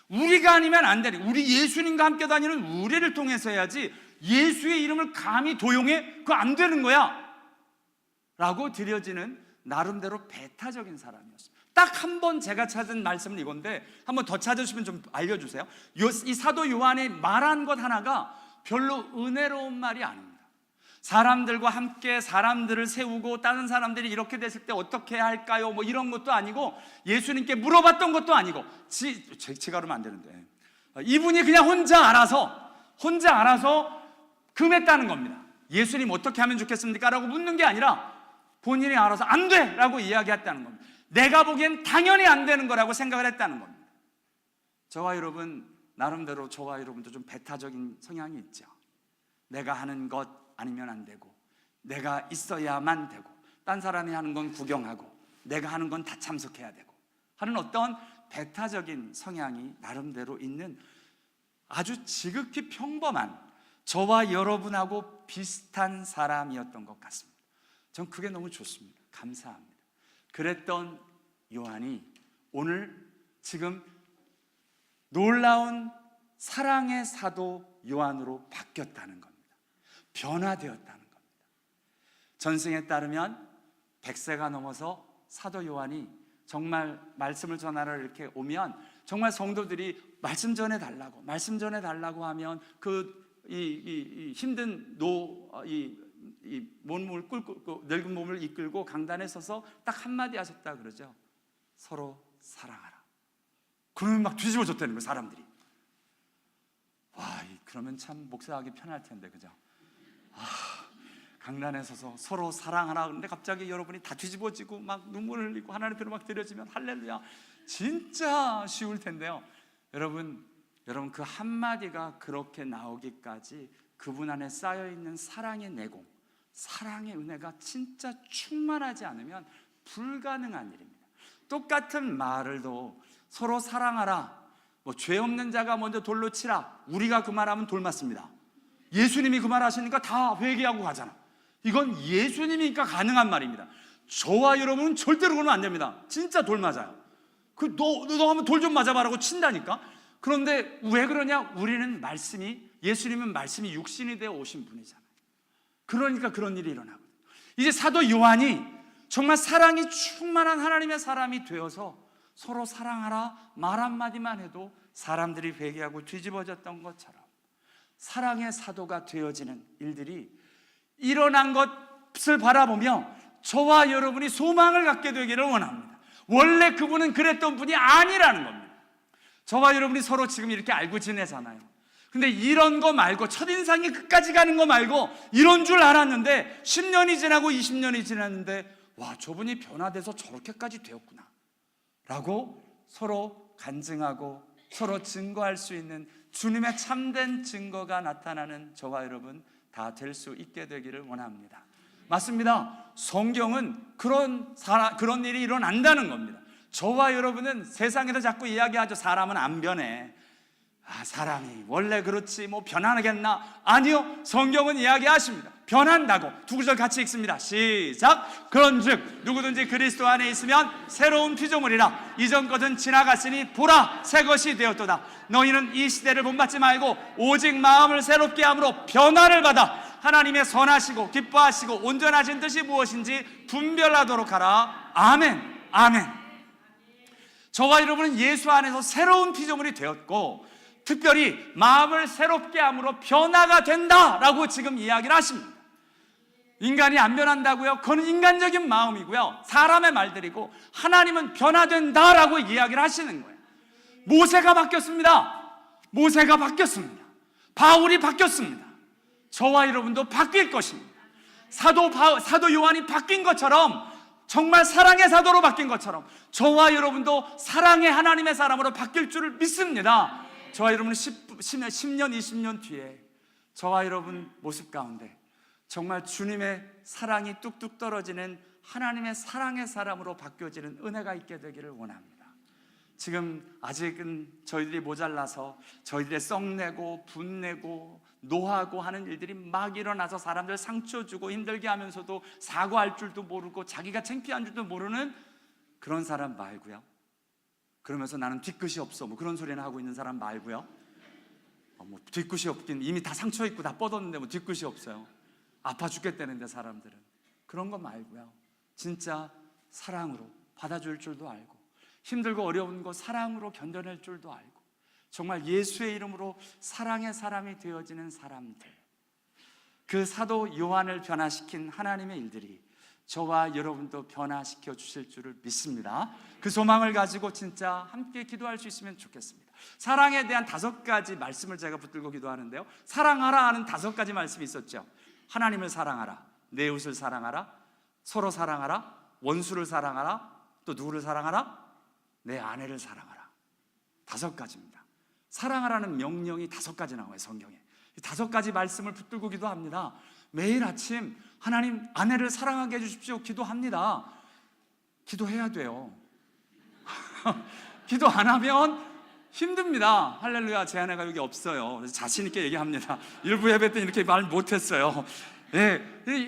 우리가 아니면 안 되니, 우리 예수님과 함께 다니는 우리를 통해서 해야지 예수의 이름을 감히 도용해? 그거 안 되는 거야 라고 드려지는 나름대로 배타적인 사람이었어요. 딱 한 번 제가 찾은 말씀은 이건데 한 번 더 찾으시면 좀 알려주세요. 이 사도 요한이 말한 것 하나가 별로 은혜로운 말이 아닙니다. 사람들과 함께 사람들을 세우고 다른 사람들이 이렇게 됐을 때 어떻게 해야 할까요? 뭐 이런 것도 아니고, 예수님께 물어봤던 것도 아니고, 제가 그러면 안 되는데 이분이 그냥 혼자 알아서 금했다는 겁니다. 예수님 어떻게 하면 좋겠습니까? 라고 묻는 게 아니라 본인이 알아서 안 돼! 라고 이야기했다는 겁니다. 내가 보기엔 당연히 안 되는 거라고 생각을 했다는 겁니다. 저와 여러분, 나름대로 저와 여러분도 좀 배타적인 성향이 있죠. 내가 하는 것 아니면 안 되고, 내가 있어야만 되고, 딴 사람이 하는 건 구경하고, 내가 하는 건 다 참석해야 되고 하는 어떤 배타적인 성향이 나름대로 있는 아주 지극히 평범한 저와 여러분하고 비슷한 사람이었던 것 같습니다. 전 그게 너무 좋습니다. 감사합니다. 그랬던 요한이 오늘 지금 놀라운 사랑의 사도 요한으로 바뀌었다는 겁니다. 변화되었다는 겁니다. 전승에 따르면 100세가 넘어서 사도 요한이 정말 말씀을 전하러 이렇게 오면 정말 성도들이 말씀 전해달라고 하면 이 힘든 몸을 끌고, 늙은 몸을 이끌고 강단에 서서 딱 한마디 하셨다 그러죠. 서로 사랑하라. 그러면 막 뒤집어졌다는 거예요, 사람들이. 와, 그러면 참 목사하기 편할 텐데, 그죠? 강단에 서서 서로 사랑하라 그런데 갑자기 여러분이 다 뒤집어지고 막 눈물을 흘리고 하나님 앞으로 막 드려지면 할렐루야, 진짜 쉬울 텐데요. 여러분 그 한마디가 그렇게 나오기까지 그분 안에 쌓여있는 사랑의 내공, 사랑의 은혜가 진짜 충만하지 않으면 불가능한 일입니다. 똑같은 말을도 서로 사랑하라, 죄 없는 자가 먼저 돌로 치라, 우리가 그 말하면 돌 맞습니다. 예수님이 그 말 하시니까 다 회개하고 가잖아. 이건 예수님이니까 가능한 말입니다. 저와 여러분은 절대로 그러면 안 됩니다. 진짜 돌 맞아요. 너 한번 돌 좀 맞아봐라고 친다니까. 그런데 왜 그러냐? 우리는 예수님은 말씀이 육신이 되어 오신 분이잖아요. 그러니까 그런 일이 일어나거든요. 이제 사도 요한이 정말 사랑이 충만한 하나님의 사람이 되어서 서로 사랑하라 말 한마디만 해도 사람들이 회개하고 뒤집어졌던 것처럼 사랑의 사도가 되어지는 일들이 일어난 것을 바라보며 저와 여러분이 소망을 갖게 되기를 원합니다. 원래 그분은 그랬던 분이 아니라는 겁니다. 저와 여러분이 서로 지금 이렇게 알고 지내잖아요. 근데 이런 거 말고, 첫인상이 끝까지 가는 거 말고 이런 줄 알았는데 10년이 지나고 20년이 지났는데 와, 저분이 변화돼서 저렇게까지 되었구나 라고 서로 간증하고 서로 증거할 수 있는 주님의 참된 증거가 나타나는 저와 여러분 다 될 수 있게 되기를 원합니다. 맞습니다. 성경은 그런 일이 일어난다는 겁니다. 저와 여러분은 세상에서 자꾸 이야기하죠. 사람은 안 변해. 사람이 원래 그렇지 뭐 변하겠나? 아니요, 성경은 이야기하십니다. 변한다고. 두 구절 같이 읽습니다. 시작. 그런즉 누구든지 그리스도 안에 있으면 새로운 피조물이라. 이전 것은 지나갔으니 보라 새 것이 되었도다. 너희는 이 시대를 본받지 말고 오직 마음을 새롭게 함으로 변화를 받아 하나님의 선하시고 기뻐하시고 온전하신 뜻이 무엇인지 분별하도록 하라. 아멘. 아멘. 저와 여러분은 예수 안에서 새로운 피조물이 되었고 특별히 마음을 새롭게 함으로 변화가 된다라고 지금 이야기를 하십니다. 인간이 안 변한다고요? 그건 인간적인 마음이고요, 사람의 말들이고, 하나님은 변화된다라고 이야기를 하시는 거예요. 모세가 바뀌었습니다. 모세가 바뀌었습니다. 바울이 바뀌었습니다. 저와 여러분도 바뀔 것입니다. 사도 요한이 바뀐 것처럼, 정말 사랑의 사도로 바뀐 것처럼 저와 여러분도 사랑의 하나님의 사람으로 바뀔 줄을 믿습니다. 저와 여러분은 10년, 20년 뒤에 저와 여러분 모습 가운데 정말 주님의 사랑이 뚝뚝 떨어지는 하나님의 사랑의 사람으로 바뀌어지는 은혜가 있게 되기를 원합니다. 지금 아직은 저희들이 모자라서 저희들의 썩내고 분내고 노하고 하는 일들이 막 일어나서 사람들 상처 주고 힘들게 하면서도 사과할 줄도 모르고 자기가 창피한 줄도 모르는 그런 사람 말고요, 그러면서 나는 뒤끝이 없어 뭐 그런 소리나 하고 있는 사람 말고요, 뭐 뒤끝이 없긴, 이미 다 상처 있고 다 뻗었는데 뭐 뒤끝이 없어요. 아파 죽겠다는데 사람들은. 그런 거 말고요, 진짜 사랑으로 받아줄 줄도 알고 힘들고 어려운 거 사랑으로 견뎌낼 줄도 알고 정말 예수의 이름으로 사랑의 사람이 되어지는 사람들, 그 사도 요한을 변화시킨 하나님의 일들이 저와 여러분도 변화시켜 주실 줄을 믿습니다. 그 소망을 가지고 진짜 함께 기도할 수 있으면 좋겠습니다. 사랑에 대한 5가지 말씀을 제가 붙들고 기도하는데요, 사랑하라 하는 5가지 말씀이 있었죠. 하나님을 사랑하라, 내 이웃을 사랑하라, 서로 사랑하라, 원수를 사랑하라, 또 누구를 사랑하라? 내 아내를 사랑하라. 5가지입니다. 사랑하라는 명령이 5가지 나와요, 성경에. 이 5가지 말씀을 붙들고 기도합니다. 매일 아침 하나님 아내를 사랑하게 해주십시오 기도합니다. 기도해야 돼요. 기도 안 하면 힘듭니다. 할렐루야, 제 아내가 여기 없어요. 그래서 자신 있게 얘기합니다. 일부 예배 때 이렇게 말 못했어요. 네,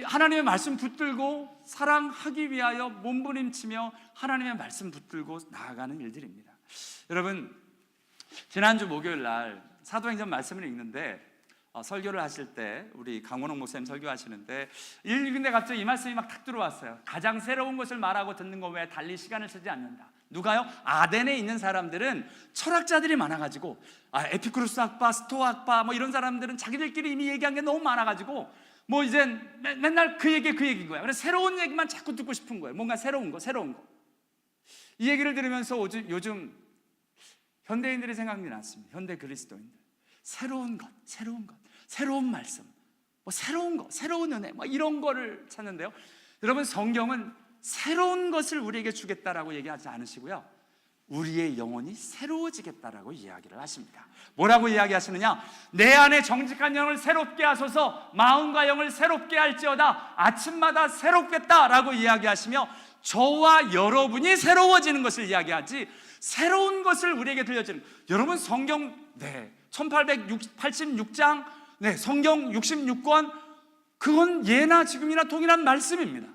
하나님의 말씀 붙들고 사랑하기 위하여 몸부림치며 하나님의 말씀 붙들고 나아가는 일들입니다. 여러분, 지난주 목요일 날 사도행전 말씀을 읽는데 설교를 하실 때 우리 강원홍 목사님 설교하시는데 읽는데 갑자기 이 말씀이 막 탁 들어왔어요. 가장 새로운 것을 말하고 듣는 것 외에 달리 시간을 쓰지 않는다. 누가요? 아덴에 있는 사람들은 철학자들이 많아가지고 에피쿠로스 학파, 스토아 학파 뭐 이런 사람들은 자기들끼리 이미 얘기한 게 너무 많아가지고 뭐 이제 맨날 그 얘기인 거야. 그래서 새로운 얘기만 자꾸 듣고 싶은 거예요. 뭔가 새로운 거. 이 얘기를 들으면서 요즘 현대인들이 생각이 났습니다. 현대 그리스도인들. 새로운 것, 새로운 말씀, 뭐 새로운 거, 새로운 은혜, 뭐 이런 거를 찾는데요. 여러분, 성경은 새로운 것을 우리에게 주겠다라고 얘기하지 않으시고요, 우리의 영혼이 새로워지겠다라고 이야기를 하십니다. 뭐라고 이야기하시느냐? 내 안에 정직한 영을 새롭게 하소서, 마음과 영을 새롭게 할지어다. 아침마다 새롭겠다라고 이야기하시며 저와 여러분이 새로워지는 것을 이야기하지, 새로운 것을 우리에게 들려주는, 여러분 성경 1886장 네, 성경 66권 그건 예나 지금이나 동일한 말씀입니다.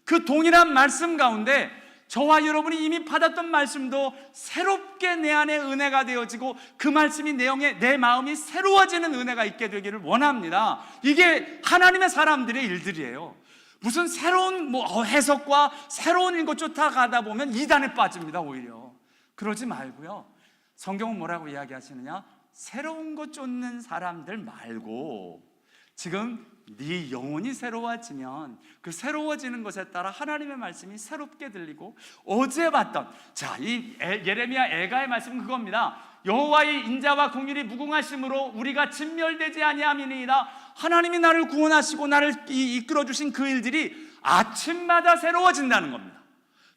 그 동일한 말씀 가운데 저와 여러분이 이미 받았던 말씀도 새롭게 내 안에 은혜가 되어지고 그 말씀이 내 마음이 새로워지는 은혜가 있게 되기를 원합니다. 이게 하나님의 사람들의 일들이에요. 무슨 새로운 해석과 새로운 것 쫓아가다 보면 이단에 빠집니다. 오히려 그러지 말고요. 성경은 뭐라고 이야기하시느냐? 새로운 것 쫓는 사람들 말고 지금 네 영혼이 새로워지면 그 새로워지는 것에 따라 하나님의 말씀이 새롭게 들리고 어제 봤던 이 예레미야 애가의 말씀은 그겁니다. 여호와의 인자와 공율이 무궁하심으로 우리가 진멸되지 아니함이니이다. 하나님이 나를 구원하시고 나를 이끌어주신 그 일들이 아침마다 새로워진다는 겁니다.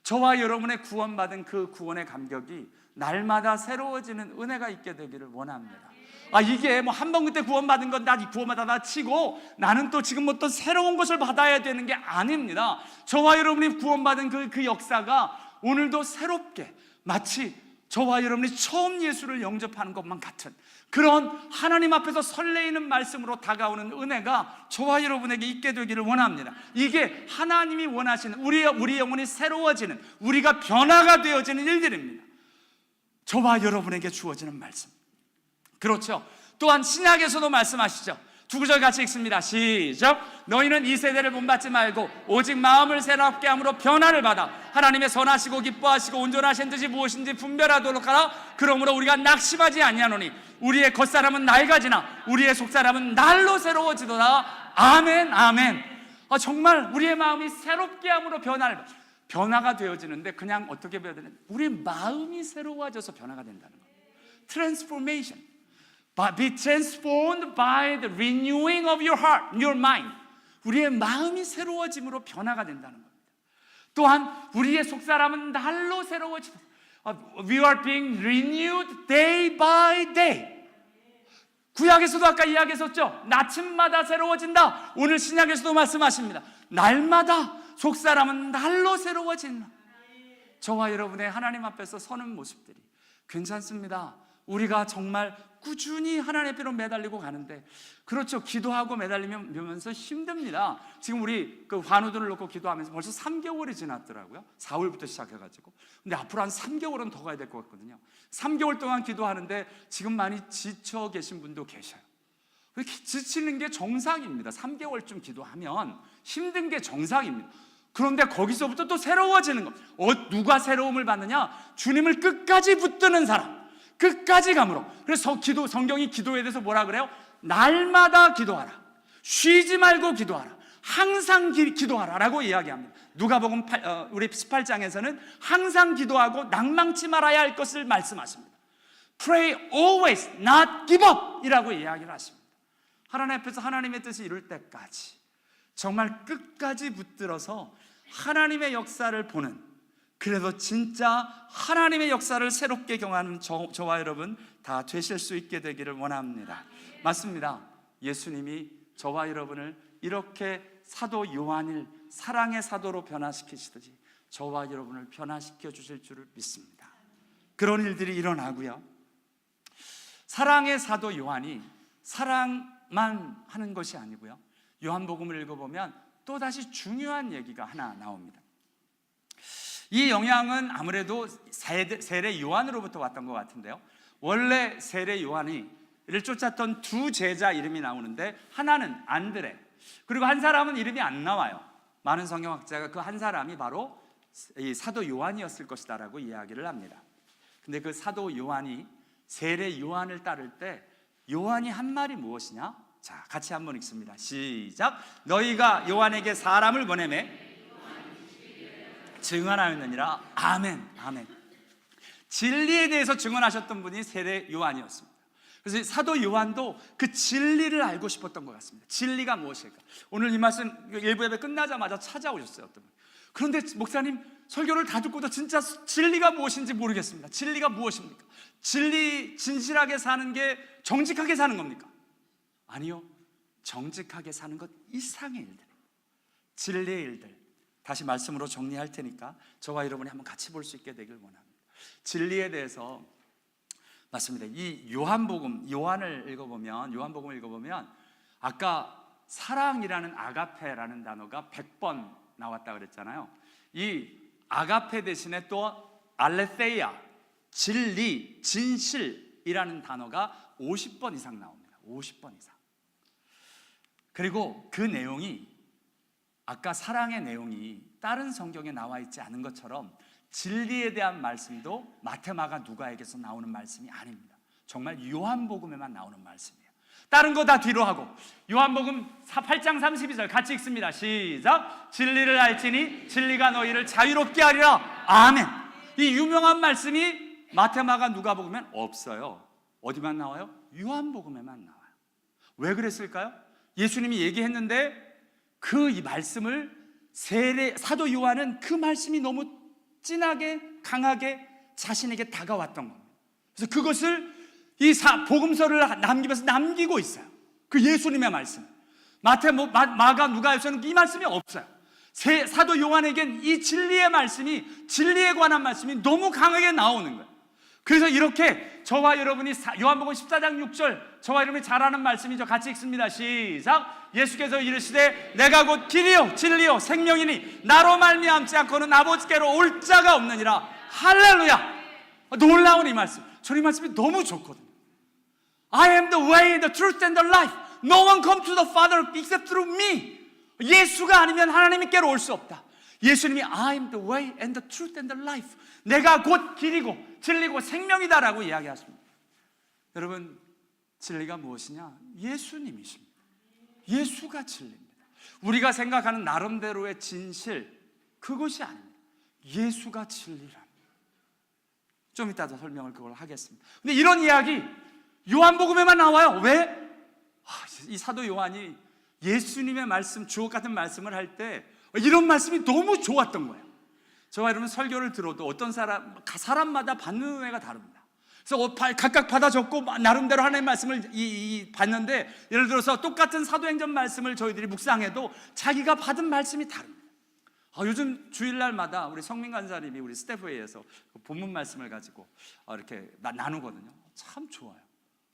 저와 여러분의 구원받은 그 구원의 감격이 날마다 새로워지는 은혜가 있게 되기를 원합니다. 이게 한 번 그때 구원받은 건 나 구원받아 치고 나는 또 지금 또 새로운 것을 받아야 되는 게 아닙니다. 저와 여러분이 구원받은 그 역사가 오늘도 새롭게 마치 저와 여러분이 처음 예수를 영접하는 것만 같은 그런 하나님 앞에서 설레이는 말씀으로 다가오는 은혜가 저와 여러분에게 있게 되기를 원합니다. 이게 하나님이 원하시는 우리 영혼이 새로워지는, 우리가 변화가 되어지는 일들입니다. 저와 여러분에게 주어지는 말씀. 그렇죠. 또한 신약에서도 말씀하시죠. 두 구절 같이 읽습니다. 시작. 너희는 이 세대를 본받지 말고 오직 마음을 새롭게 함으로 변화를 받아 하나님의 선하시고 기뻐하시고 온전하신 뜻이 무엇인지 분별하도록 하라. 그러므로 우리가 낙심하지 아니하노니 우리의 겉사람은 낡아지나 우리의 속사람은 날로 새로워지도다. 아멘 아멘. 정말 우리의 마음이 새롭게 함으로 변화가 되어지는데 그냥 어떻게 배워야 되냐? 우리 마음이 새로워져서 변화가 된다는 거예요. Transformation. Be transformed by the renewing of your heart, your mind. 우리의 마음이 새로워짐으로 변화가 된다는 겁니다. 또한 우리의 속사람은 날로 새로워지다. We are being renewed day by day. 구약에서도 아까 이야기했었죠. 아침마다 새로워진다. 오늘 신약에서도 말씀하십니다. 날마다 속사람은 날로 새로워진다. 저와 여러분의 하나님 앞에서 서는 모습들이 괜찮습니다. 우리가 정말 꾸준히 하나님 앞으로 매달리고 가는데 그렇죠. 기도하고 매달리면서 힘듭니다. 지금 우리 그 환우들을 놓고 기도하면서 벌써 3개월이 지났더라고요. 4월부터 시작해가지고. 근데 앞으로 한 3개월은 더 가야 될 것 같거든요. 3개월 동안 기도하는데 지금 많이 지쳐 계신 분도 계셔요. 그렇게 지치는 게 정상입니다. 3개월쯤 기도하면 힘든 게 정상입니다. 그런데 거기서부터 또 새로워지는 것. 누가 새로움을 받느냐? 주님을 끝까지 붙드는 사람. 끝까지 감으로. 그래서 성경이 기도에 대해서 뭐라 그래요? 날마다 기도하라. 쉬지 말고 기도하라. 항상 기도하라 라고 이야기합니다. 누가복음 우리 18장에서는 항상 기도하고 낭망치 말아야 할 것을 말씀하십니다. Pray always, not give up 이라고 이야기를 하십니다. 하나님 앞에서 하나님의 뜻이 이룰 때까지 정말 끝까지 붙들어서 하나님의 역사를 보는, 그래도 진짜 하나님의 역사를 새롭게 경험하는 저와 여러분 다 되실 수 있게 되기를 원합니다. 맞습니다. 예수님이 저와 여러분을 이렇게 사도 요한을 사랑의 사도로 변화시키시듯이 저와 여러분을 변화시켜 주실 줄을 믿습니다. 그런 일들이 일어나고요. 사랑의 사도 요한이 사랑만 하는 것이 아니고요. 요한복음을 읽어보면 또다시 중요한 얘기가 하나 나옵니다. 이 영향은 아무래도 세례 요한으로부터 왔던 것 같은데요. 원래 세례 요한이를 쫓았던 두 제자 이름이 나오는데 하나는 안드레, 그리고 한 사람은 이름이 안 나와요. 많은 성경학자가 그 한 사람이 바로 이 사도 요한이었을 것이다 라고 이야기를 합니다. 근데 그 사도 요한이 세례 요한을 따를 때 요한이 한 말이 무엇이냐? 자, 같이 한번 읽습니다. 시작. 너희가 요한에게 사람을 보내매 증언하였느니라. 아멘, 아멘. 진리에 대해서 증언하셨던 분이 세례 요한이었습니다. 그래서 사도 요한도 그 진리를 알고 싶었던 것 같습니다. 진리가 무엇일까? 오늘 이 말씀 일부 예배 끝나자마자 찾아오셨어요, 어떤 분. 그런데 목사님 설교를 다 듣고도 진짜 진리가 무엇인지 모르겠습니다. 진리가 무엇입니까? 진실하게 사는 게 정직하게 사는 겁니까? 아니요, 정직하게 사는 것 이상의 일들, 진리의 일들, 다시 말씀으로 정리할 테니까 저와 여러분이 한번 같이 볼 수 있게 되길 원합니다. 진리에 대해서 맞습니다. 이 요한복음을 읽어보면 아까 사랑이라는 아가페라는 단어가 100번 나왔다 그랬잖아요. 이 아가페 대신에 또 알레테이아, 진리, 진실이라는 단어가 50번 이상 나옵니다. 50번 이상. 그리고 그 내용이 아까 사랑의 내용이 다른 성경에 나와 있지 않은 것처럼 진리에 대한 말씀도 마태, 마가, 누가에게서 나오는 말씀이 아닙니다. 정말 요한복음에만 나오는 말씀이에요. 다른 거 다 뒤로 하고 요한복음 8장 32절 같이 읽습니다. 시작. 진리를 알지니 진리가 너희를 자유롭게 하리라. 아멘. 이 유명한 말씀이 마태, 마가, 누가복음엔 없어요. 어디만 나와요? 요한복음에만 나와요. 왜 그랬을까요? 예수님이 얘기했는데 그 이 말씀을 사도 요한은 그 말씀이 너무 진하게 강하게 자신에게 다가왔던 겁니다. 그래서 그것을 이 복음서를 남기면서 남기고 있어요. 그 예수님의 말씀. 마태, 마가, 누가에서는 이 말씀이 없어요. 사도 요한에겐 이 진리의 말씀이, 진리에 관한 말씀이 너무 강하게 나오는 거예요. 그래서 이렇게 저와 여러분이 요한복음 14장 6절 저와 여러분이 잘 아는 말씀이죠. 같이 읽습니다. 시작. 예수께서 이르시되 내가 곧 길이요 진리요 생명이니 나로 말미암지 않고는 아버지께로 올 자가 없느니라. 할렐루야. 놀라운 이 말씀. 저는 이 말씀이 너무 좋거든요. I am the way, the truth and the life. No one comes to the Father except through me. 예수가 아니면 하나님께로 올 수 없다. 예수님이 I am the way and the truth and the life. 내가 곧 길이고 진리고 생명이다라고 이야기하십니다. 여러분, 진리가 무엇이냐? 예수님이십니다. 예수가 진리입니다. 우리가 생각하는 나름대로의 진실, 그것이 아닙니다. 예수가 진리랍니다. 좀 이따 더 설명을 그걸 하겠습니다. 근데 이런 이야기 요한복음에만 나와요. 왜? 이 사도 요한이 예수님의 말씀, 주옥 같은 말씀을 할 때 이런 말씀이 너무 좋았던 거예요. 저와 여러분 설교를 들어도 어떤 사람마다 받는 은혜가 다릅니다. 그래서 각각 받아 적고 나름대로 하나님의 말씀을 받는데, 예를 들어서 똑같은 사도행전 말씀을 저희들이 묵상해도 자기가 받은 말씀이 다릅니다. 요즘 주일날마다 우리 성민 간사님이 우리 스태프회에서 본문 말씀을 가지고 이렇게 나누거든요. 참 좋아요.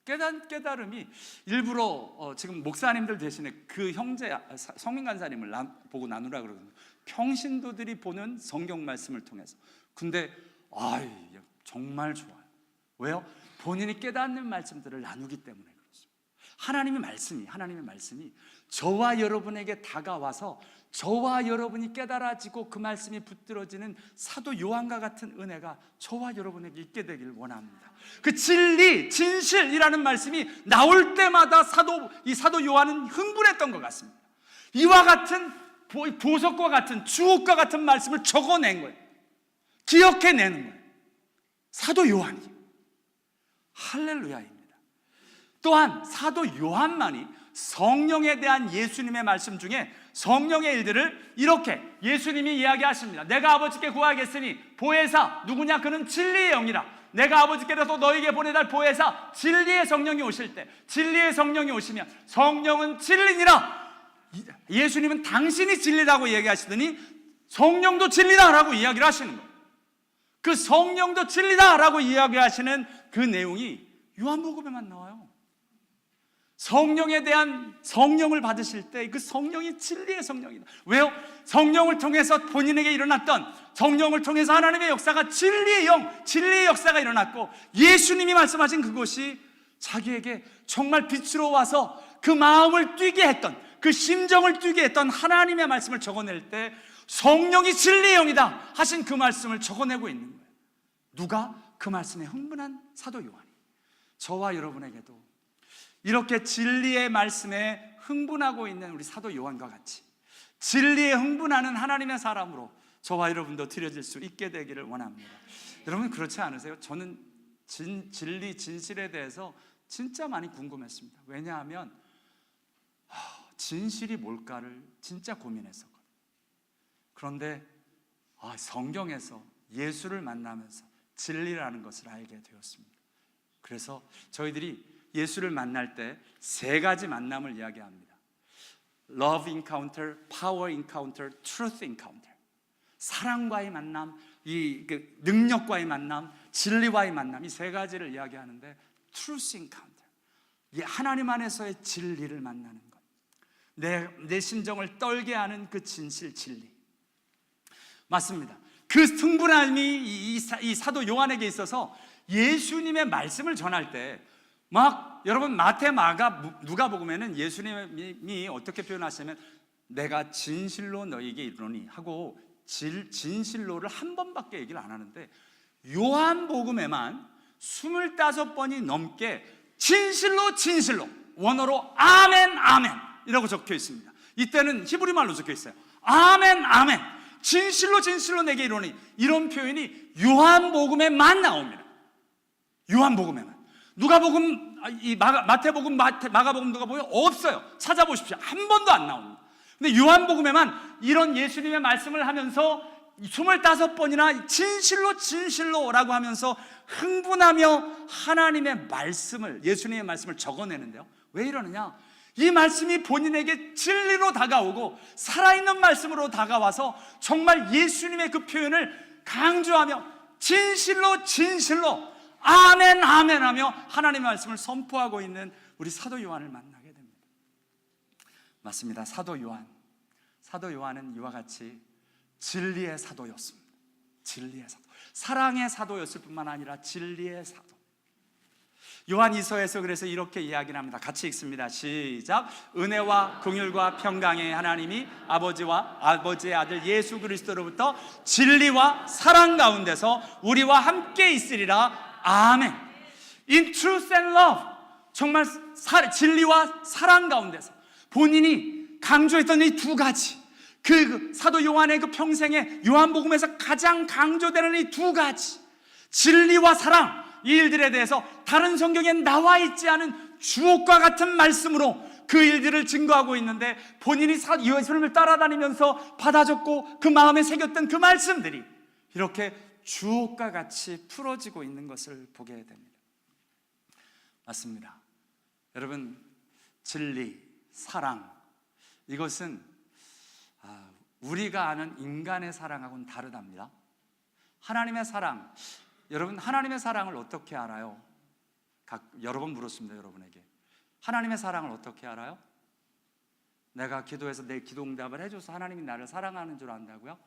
깨달음이 일부러 지금 목사님들 대신에 그 형제 성민 간사님을 보고 나누라 그러거든요. 평신도들이 보는 성경 말씀을 통해서. 근데 정말 좋아요. 왜요? 본인이 깨닫는 말씀들을 나누기 때문에 그렇습니다. 하나님의 말씀이 저와 여러분에게 다가와서 저와 여러분이 깨달아지고 그 말씀이 붙들어지는 사도 요한과 같은 은혜가 저와 여러분에게 있게 되길 원합니다. 그 진리, 진실이라는 말씀이 나올 때마다 이 사도 요한은 흥분했던 것 같습니다. 이와 같은 보석과 같은 주옥과 같은 말씀을 적어낸 거예요. 기억해내는 거예요. 사도 요한이. 할렐루야입니다. 또한 사도 요한만이 성령에 대한 예수님의 말씀 중에 성령의 일들을 이렇게 예수님이 이야기하십니다. 내가 아버지께 구하겠으니 보혜사 누구냐? 그는 진리의 영이라. 내가 아버지께로서 너에게 보내달 보혜사 진리의 성령이 오실 때, 진리의 성령이 오시면 성령은 진리니라. 예수님은 당신이 진리라고 얘기하시더니 성령도 진리다라고 이야기를 하시는 거예요. 그 성령도 진리다라고 이야기하시는 그 내용이 요한복음에만 나와요. 성령에 대한 성령을 받으실 때 그 성령이 진리의 성령이다. 왜요? 성령을 통해서 본인에게 일어났던, 성령을 통해서 하나님의 역사가 진리의 영, 진리의 역사가 일어났고, 예수님이 말씀하신 그것이 자기에게 정말 빛으로 와서 그 마음을 뛰게 했던, 그 심정을 뛰게 했던 하나님의 말씀을 적어낼 때 성령이 진리의 영이다 하신 그 말씀을 적어내고 있는 거예요. 누가? 그 말씀에 흥분한 사도 요한이. 저와 여러분에게도 이렇게 진리의 말씀에 흥분하고 있는 우리 사도 요한과 같이 진리에 흥분하는 하나님의 사람으로 저와 여러분도 드려질 수 있게 되기를 원합니다. 여러분 그렇지 않으세요? 저는 진리, 진실에 대해서 진짜 많이 궁금했습니다. 왜냐하면 진실이 뭘까를 진짜 고민했었거든요. 그런데 성경에서 예수를 만나면서 진리라는 것을 알게 되었습니다. 그래서 저희들이 예수를 만날 때 세 가지 만남을 이야기합니다. Love encounter, power encounter, truth encounter. 사랑과의 만남, 능력과의 만남, 진리와의 만남, 이 세 가지를 이야기하는데 truth encounter, 하나님 안에서의 진리를 만나는 것, 내 심정을 떨게 하는 그 진실, 진리. 맞습니다. 그 승분함이 이 사도 요한에게 있어서 예수님의 말씀을 전할 때 막 여러분 마태, 마가, 누가복음에는 예수님이 어떻게 표현하시냐면 내가 진실로 너희에게 이르노니 하고 진실로를 한 번밖에 얘기를 안 하는데 요한복음에만 25번이 넘게 진실로 진실로, 원어로 아멘 아멘 이라고 적혀 있습니다. 이때는 히브리 말로 적혀 있어요. 아멘 아멘, 진실로 진실로 내게 이르노니, 이런 표현이 요한복음에만 나옵니다. 요한복음에만. 누가복음, 마태복음, 마가복음, 누가복음 없어요. 찾아보십시오. 한 번도 안 나옵니다. 근데 요한복음에만 이런 예수님의 말씀을 하면서 25번이나 진실로 진실로라고 하면서 흥분하며 하나님의 말씀을, 예수님의 말씀을 적어내는데요. 왜 이러느냐? 이 말씀이 본인에게 진리로 다가오고 살아있는 말씀으로 다가와서 정말 예수님의 그 표현을 강조하며 진실로 진실로 아멘 아멘 하며 하나님의 말씀을 선포하고 있는 우리 사도 요한을 만나게 됩니다. 맞습니다. 사도 요한은 이와 같이 진리의 사도였습니다. 진리의 사도, 사랑의 사도였을 뿐만 아니라 진리의 사도. 요한이서에서 그래서 이렇게 이야기를 합니다. 같이 읽습니다. 시작. 은혜와 긍휼과 평강의 하나님이 아버지와 아버지의 아들 예수 그리스도로부터 진리와 사랑 가운데서 우리와 함께 있으리라. 아멘. In truth and love, 정말 진리와 사랑 가운데서 본인이 강조했던 이 두 가지, 그 사도 요한의 그 평생에 요한복음에서 가장 강조되는 이 두 가지, 진리와 사랑, 이 일들에 대해서 다른 성경에 나와 있지 않은 주옥과 같은 말씀으로 그 일들을 증거하고 있는데, 본인이 예수님을 따라다니면서 받아 적고 그 마음에 새겼던 그 말씀들이 이렇게 주옥과 같이 풀어지고 있는 것을 보게 됩니다. 맞습니다. 여러분, 진리, 사랑, 이것은 우리가 아는 인간의 사랑하고는 다르답니다. 하나님의 사랑, 여러분 하나님의 사랑을 어떻게 알아요? 여러 번 물었습니다. 여러분에게 하나님의 사랑을 어떻게 알아요? 내가 기도해서 내 기도 응답을 해줘서 하나님이 나를 사랑하는 줄 안다고요?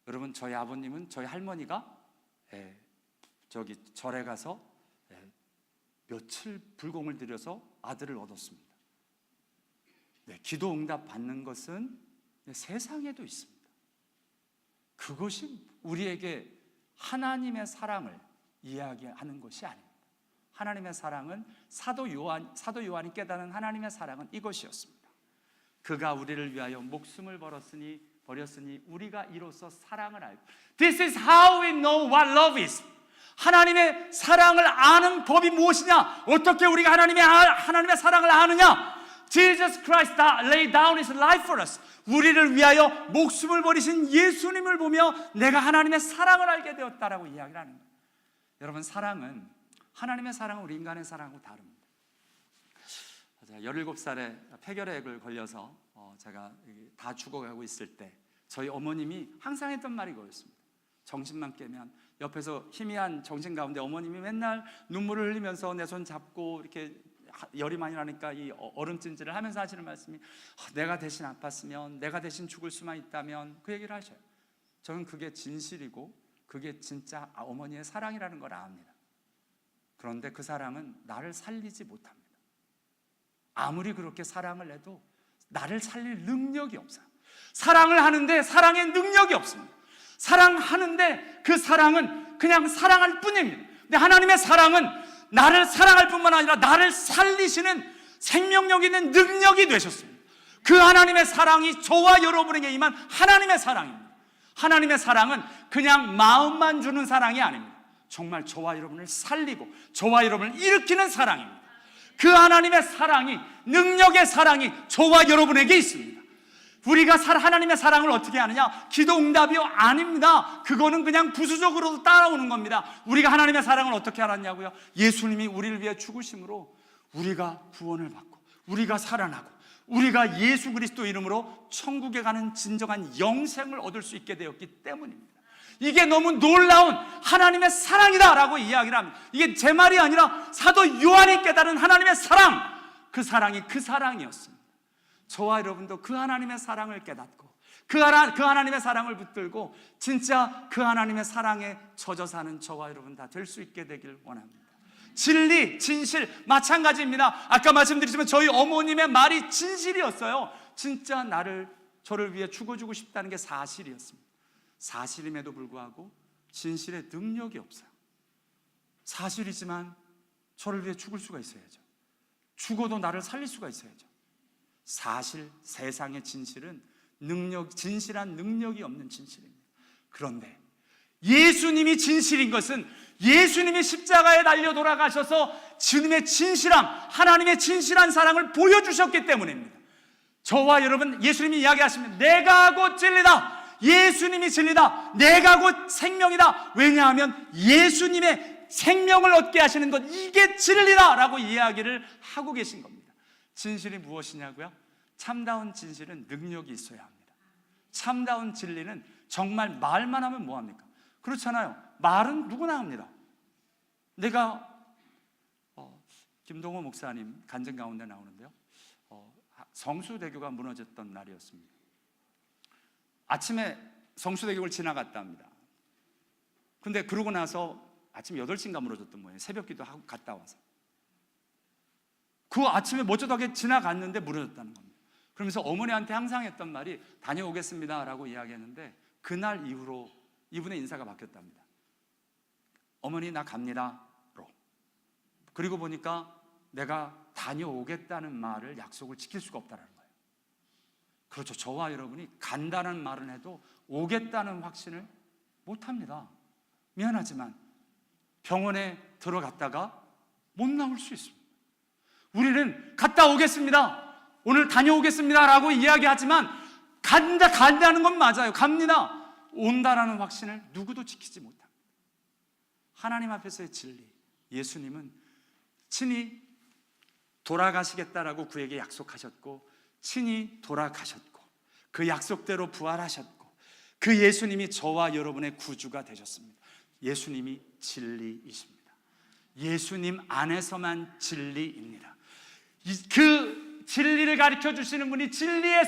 여러분, 저희 아버님은, 저희 할머니가 저기 절에 가서 며칠 불공을 들여서 아들을 얻었습니다. 기도 응답 받는 것은 세상에도 있습니다. 그것이 우리에게 하나님의 사랑을 이야기하는 것이 아닙니다. 하나님의 사랑은 사도 요한이 깨닫는 하나님의 사랑은 이것이었습니다. 그가 우리를 위하여 목숨을 버렸으니 우리가 이로써 사랑을 알고, This is how we know what love is. 하나님의 사랑을 아는 법이 무엇이냐? 어떻게 우리가 하나님의 사랑을 아느냐? Jesus Christ laid down His life for us. 우리를 위하여 목숨을 버리신 예수님을 보며 내가 하나님의 사랑을 알게 되었다라고 이야기를 하는 거예요. 여러분, 사랑은, 하나님의 사랑은 우리 인간의 사랑하고 다릅니다. 제가 17살에 폐결핵을 걸려서 제가 다 죽어가고 있을 때 저희 어머님이 항상 했던 말이 그거였습니다. 정신만 깨면 옆에서 희미한 정신 가운데 어머님이 맨날 눈물을 흘리면서 내 손 잡고 이렇게 열이 많이 나니까 이 얼음찜질을 하면서 하시는 말씀이, 내가 대신 아팠으면, 내가 대신 죽을 수만 있다면, 그 얘기를 하셔요. 저는 그게 진실이고 그게 진짜 어머니의 사랑이라는 걸 압니다. 그런데 그 사랑은 나를 살리지 못합니다. 아무리 그렇게 사랑을 해도 나를 살릴 능력이 없어요. 사랑을 하는데 사랑의 능력이 없습니다. 사랑하는데 그 사랑은 그냥 사랑할 뿐입니다. 근데 하나님의 사랑은 나를 사랑할 뿐만 아니라 나를 살리시는 생명력 있는 능력이 되셨습니다. 그 하나님의 사랑이 저와 여러분에게 임한 하나님의 사랑입니다. 하나님의 사랑은 그냥 마음만 주는 사랑이 아닙니다. 정말 저와 여러분을 살리고 저와 여러분을 일으키는 사랑입니다. 그 하나님의 사랑이, 능력의 사랑이 저와 여러분에게 있습니다. 우리가 하나님의 사랑을 어떻게 하느냐? 기도 응답이요? 아닙니다. 그거는 그냥 부수적으로 따라오는 겁니다. 우리가 하나님의 사랑을 어떻게 알았냐고요? 예수님이 우리를 위해 죽으심으로 우리가 구원을 받고 우리가 살아나고 우리가 예수 그리스도 이름으로 천국에 가는 진정한 영생을 얻을 수 있게 되었기 때문입니다. 이게 너무 놀라운 하나님의 사랑이다라고 이야기를 합니다. 이게 제 말이 아니라 사도 요한이 깨달은 하나님의 사랑, 그 사랑이 그 사랑이었습니다. 저와 여러분도 그 하나님의 사랑을 깨닫고 그 하나님의 사랑을 붙들고 진짜 그 하나님의 사랑에 젖어 사는 저와 여러분 다 될 수 있게 되길 원합니다. 진리, 진실 마찬가지입니다. 아까 말씀드렸지만 저희 어머님의 말이 진실이었어요. 진짜 저를 위해 죽어주고 싶다는 게 사실이었습니다. 사실임에도 불구하고 진실의 능력이 없어요. 사실이지만 저를 위해 죽을 수가 있어야죠. 죽어도 나를 살릴 수가 있어야죠. 사실, 세상의 진실은 진실한 능력이 없는 진실입니다. 그런데 예수님이 진실인 것은 예수님이 십자가에 달려 돌아가셔서 주님의 진실함, 하나님의 진실한 사랑을 보여주셨기 때문입니다. 저와 여러분, 예수님이 이야기하시면 내가 곧 진리다, 예수님이 진리다, 내가 곧 생명이다. 왜냐하면 예수님의 생명을 얻게 하시는 것, 이게 진리다 라고 이야기를 하고 계신 겁니다. 진실이 무엇이냐고요? 참다운 진실은 능력이 있어야 합니다. 참다운 진리는 정말 말만 하면 뭐합니까? 그렇잖아요. 말은 누구나 합니다. 내가 김동호 목사님 간증 가운데 나오는데요, 성수대교가 무너졌던 날이었습니다. 아침에 성수대교를 지나갔다 합니다. 근데 그러고 나서 아침 8시인가 무너졌던 모양이에요. 새벽기도 하고 갔다 와서 그 아침에 멋져하게 지나갔는데 무너졌다는 겁니다. 그러면서 어머니한테 항상 했던 말이 다녀오겠습니다 라고 이야기했는데, 그날 이후로 이분의 인사가 바뀌었답니다. 어머니 나 갑니다로. 그리고 보니까 내가 다녀오겠다는 말을, 약속을 지킬 수가 없다는 거예요. 그렇죠. 저와 여러분이 간다는 말은 해도 오겠다는 확신을 못합니다. 미안하지만 병원에 들어갔다가 못 나올 수 있습니다. 우리는 갔다 오겠습니다, 오늘 다녀오겠습니다 라고 이야기하지만 간다는 건 맞아요. 갑니다. 온다라는 확신을 누구도 지키지 못합니다. 하나님 앞에서의 진리, 예수님은 친히 돌아가시겠다라고 그에게 약속하셨고 친히 돌아가셨고 그 약속대로 부활하셨고 그 예수님이 저와 여러분의 구주가 되셨습니다. 예수님이 진리이십니다. 예수님 안에서만 진리입니다. 그 진리를 가르쳐 주시는 분이 진리의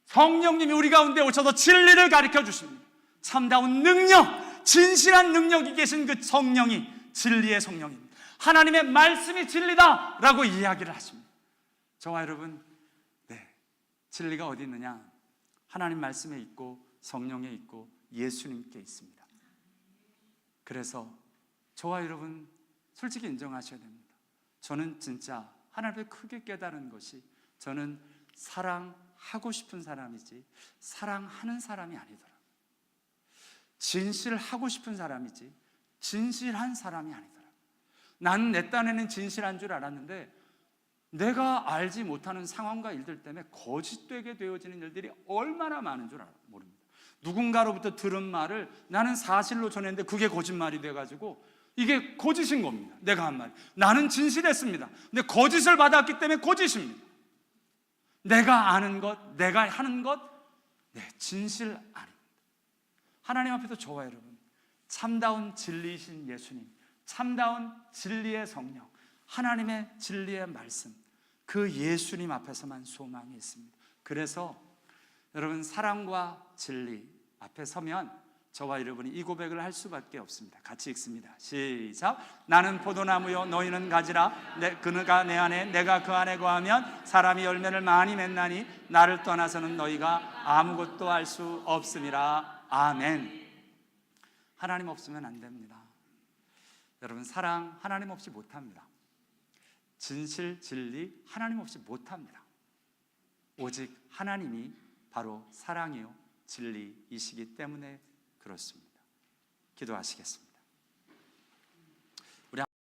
성령님이 우리 가운데 오셔서 진리를 가르쳐 주십니다. 참다운 능력, 진실한 능력이 계신 그 성령이 진리의 성령입니다. 하나님의 말씀이 진리다 라고 이야기를 하십니다. 저와 여러분, 진리가 어디 있느냐? 하나님 말씀에 있고 성령에 있고 예수님께 있습니다. 그래서 저와 여러분 솔직히 인정하셔야 됩니다. 저는 진짜 하나님을 크게 깨달은 것이, 저는 사랑하고 싶은 사람이지 사랑하는 사람이 아니더라. 진실하고 싶은 사람이지 진실한 사람이 아니더라. 나는 내 딴에는 진실한 줄 알았는데 내가 알지 못하는 상황과 일들 때문에 거짓되게 되어지는 일들이 얼마나 많은 줄 모릅니다. 누군가로부터 들은 말을 나는 사실로 전했는데 그게 거짓말이 돼가지고 이게 거짓인 겁니다. 내가 한 말, 나는 진실했습니다. 근데 거짓을 받았기 때문에 거짓입니다. 내가 아는 것, 내가 하는 것, 진실 아닙니다. 하나님 앞에서 저와 여러분, 참다운 진리이신 예수님, 참다운 진리의 성령, 하나님의 진리의 말씀, 그 예수님 앞에서만 소망이 있습니다. 그래서 여러분, 사랑과 진리 앞에 서면 저와 여러분이 이 고백을 할 수밖에 없습니다. 같이 읽습니다. 시작. 나는 포도나무요 너희는 가지라. 그가 내 안에 내가 그 안에 거하면 사람이 열매를 많이 맺나니 나를 떠나서는 너희가 아무것도 할 수 없음이라. 아멘. 하나님 없으면 안 됩니다. 여러분, 사랑 하나님 없이 못합니다. 진실, 진리 하나님 없이 못합니다. 오직 하나님이 바로 사랑이요 진리이시기 때문에 그렇습니다. 기도하시겠습니다.